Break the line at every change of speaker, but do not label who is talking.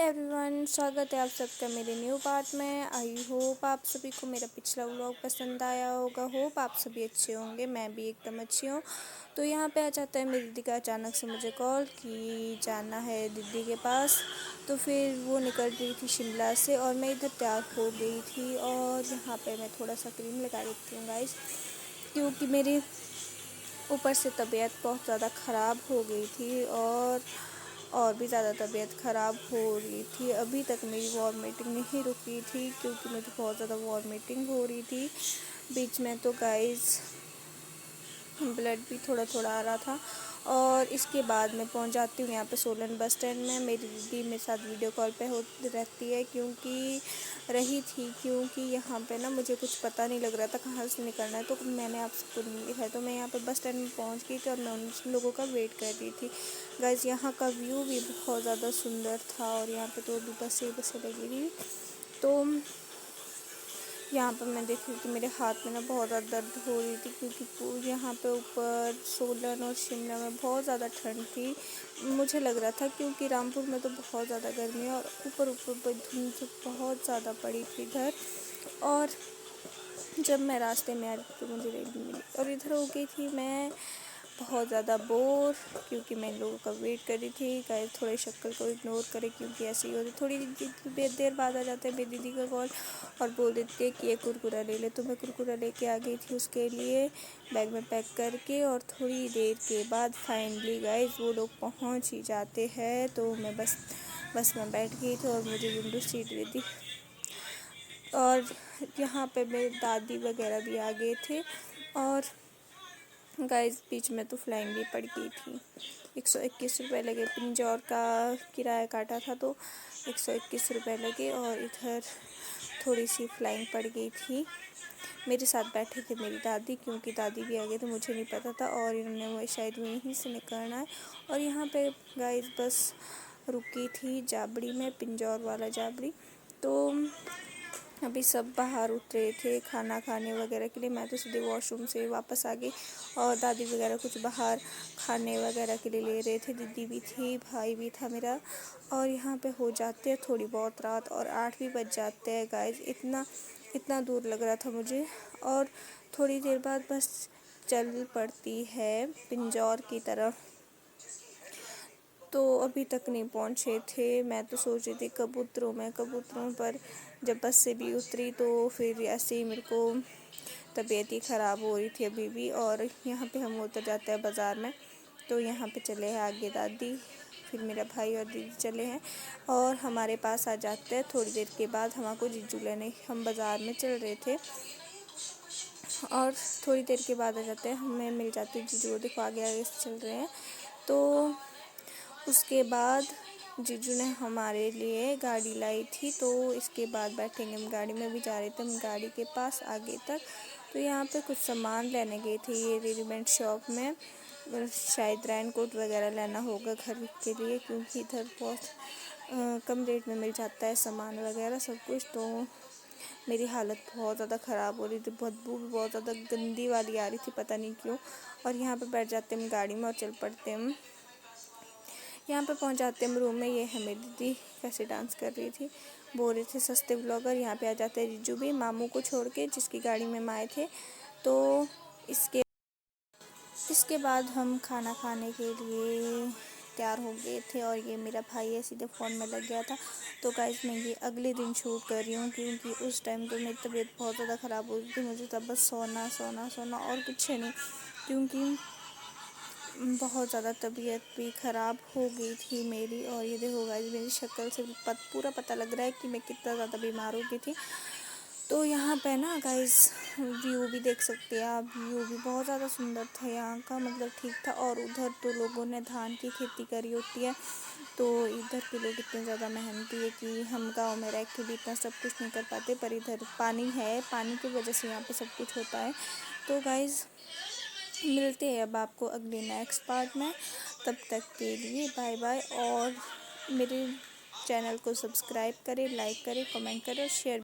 Everyone, स्वागत है आप सबका मेरे न्यू पार्ट में। आई होप आप सभी को मेरा पिछला व्लॉग पसंद आया होगा। होप आप सभी अच्छे होंगे, मैं भी एकदम अच्छी हूँ। तो यहाँ पे आ जाता है मेरी दीदी का अचानक से मुझे कॉल कि जाना है दीदी के पास। तो फिर वो निकल रही थी शिमला से और मैं इधर तैयार हो गई थी। और यहाँ पे मैं थोड़ा सा क्रीम लगा देती हूँ गाइस, क्योंकि मेरी ऊपर से तबीयत बहुत ज़्यादा ख़राब हो गई थी और भी ज़्यादा तबीयत ख़राब हो रही थी। अभी तक मेरी वॉमिटिंग नहीं रुकी थी, क्योंकि मुझे बहुत ज़्यादा वॉमिटिंग हो रही थी बीच में। तो गाइस ब्लड भी थोड़ा थोड़ा आ रहा था। और इसके बाद मैं पहुंच जाती हूँ यहाँ पे सोलन बस स्टैंड में। मेरी दीदी मेरे साथ वीडियो कॉल पे हो रहती है, क्योंकि यहाँ पे ना मुझे कुछ पता नहीं लग रहा था कहाँ से निकलना है। तो मैंने आपसे लिखा है, तो मैं यहाँ पे बस स्टैंड में पहुँच गई थी और मैं उन लोगों का वेट कर रही थी। गाइस यहाँ का व्यू भी बहुत ज़्यादा सुंदर था और यहाँ पे तो अभी बसें लगी थी। तो यहाँ पर मैं देख रही थी मेरे हाथ में ना बहुत ज़्यादा दर्द हो रही थी, क्योंकि यहाँ पे ऊपर सोलन और शिमला में बहुत ज़्यादा ठंड थी। मुझे लग रहा था, क्योंकि रामपुर में तो बहुत ज़्यादा गर्मी है और ऊपर धुंध बहुत ज़्यादा पड़ी थी इधर। और जब मैं रास्ते में आ रही थी तो मुझे रेल मिली और इधर हो गई थी मैं बहुत ज़्यादा बोर, क्योंकि मैं इन लोगों का वेट कर रही थी। गाइस थोड़ी शक्ल को इग्नोर करें, क्योंकि ऐसे ही होती। थोड़ी देर बाद आ जाता है मेरी दीदी का कॉल और बोल देती है कि ये कुरकुरा ले ले। तो मैं कुरकुरा लेके आ गई थी उसके लिए, बैग में पैक करके। और थोड़ी देर के बाद फाइनली गाइस वो लोग पहुंच ही जाते हैं। तो मैं बस में बैठ गई थी और मुझे विंडो सीट दी थी। और यहाँ पे मेरे दादी वगैरह भी आ गए थे। और गाइस बीच में तो फ्लाइंग भी पड़ गई थी। 121 रुपये लगे। पिंजौर का किराया काटा था तो 121 रुपये लगे। और इधर थोड़ी सी फ्लाइंग पड़ गई थी। मेरे साथ बैठे थे मेरी दादी, क्योंकि दादी भी आ गए तो मुझे नहीं पता था। और इन्होंने वो शायद वहीं से निकलना है। और यहाँ पे गाइस बस रुकी थी जाबड़ी में, पिंजौर वाला जाबड़ी। तो अभी सब बाहर उतरे थे खाना खाने वगैरह के लिए। मैं तो सीधे वॉशरूम से वापस आ गई और दादी वगैरह कुछ बाहर खाने वगैरह के लिए ले रहे थे। दीदी भी थी, भाई भी था मेरा। और यहाँ पे हो जाते हैं थोड़ी बहुत रात और 8 भी बज जाते हैं गाइस। इतना दूर लग रहा था मुझे। और थोड़ी देर बाद बस चल पड़ती है पिंजौर की तरफ। तो अभी तक नहीं पहुँचे थे। मैं तो सोच रही थी कबूतरों पर जब बस से भी उतरी तो फिर ऐसे ही मेरे को तबीयत ही ख़राब हो रही थी अभी भी। और यहाँ पे हम उतर जाते हैं बाज़ार में। तो यहाँ पे चले हैं आगे दादी, फिर मेरा भाई और दीदी चले हैं और हमारे पास आ जाते हैं। थोड़ी देर के बाद हमको जीजू लेने हम बाज़ार में चल रहे थे और थोड़ी देर के बाद आ जाते हैं, हमें मिल जाती है जीजू। देखो आगे से चल रहे हैं। तो उसके बाद जीजू ने हमारे लिए गाड़ी लाई थी। तो इसके बाद बैठेंगे, हम गाड़ी में भी जा रहे थे, हम गाड़ी के पास आगे तक। तो यहाँ पे कुछ सामान लेने गए थे ये रेडीमेड शॉप में, शायद रेनकोट वगैरह लेना होगा घर के लिए, क्योंकि इधर बहुत कम रेट में मिल जाता है सामान वगैरह सब कुछ। तो मेरी हालत बहुत ज़्यादा ख़राब हो रही थी, बदबू भी बहुत ज़्यादा गंदी वाली आ रही थी, पता नहीं क्यों। और यहाँ पे बैठ जाते हम गाड़ी में और चल पड़ते हम। यहाँ पे पहुँच जाते हम रूम में। ये है मेरी दीदी कैसे डांस कर रही थी, बोल रहे थे सस्ते ब्लॉगर। यहाँ पे आ जाते हैं जीजू भी, मामू को छोड़ के जिसकी गाड़ी में हम आए थे। तो इसके बाद हम खाना खाने के लिए तैयार हो गए थे और ये मेरा भाई है सीधे फ़ोन में लग गया था। तो गाइस मैं ये अगले दिन शूट कर रही हूँ, क्योंकि उस टाइम तो मेरी तबीयत बहुत ज़्यादा ख़राब हो रही थी। मुझे तब बस सोना और कुछ नहीं, क्योंकि बहुत ज़्यादा तबीयत भी ख़राब हो गई थी मेरी। और ये देखो गाइस मेरी शक्ल से पूरा पता लग रहा है कि मैं कितना ज़्यादा बीमार हो गई थी। तो यहाँ पे ना गाइस व्यू भी देख सकते हैं आप, व्यू भी बहुत ज़्यादा सुंदर था यहाँ का, मतलब ठीक था। और उधर तो लोगों ने धान की खेती करी होती है। तो इधर के लोग इतने ज़्यादा मेहनती है कि हम गांव में रह के भी इतना सब कुछ नहीं कर पाते, पर इधर पानी है, पानी की वजह से यहाँ पे सब कुछ होता है। तो गाइस मिलते हैं अब आपको अगले नेक्स्ट पार्ट में। तब तक के लिए बाय बाय। और मेरे चैनल को सब्सक्राइब करें, लाइक करें, कमेंट करें और शेयर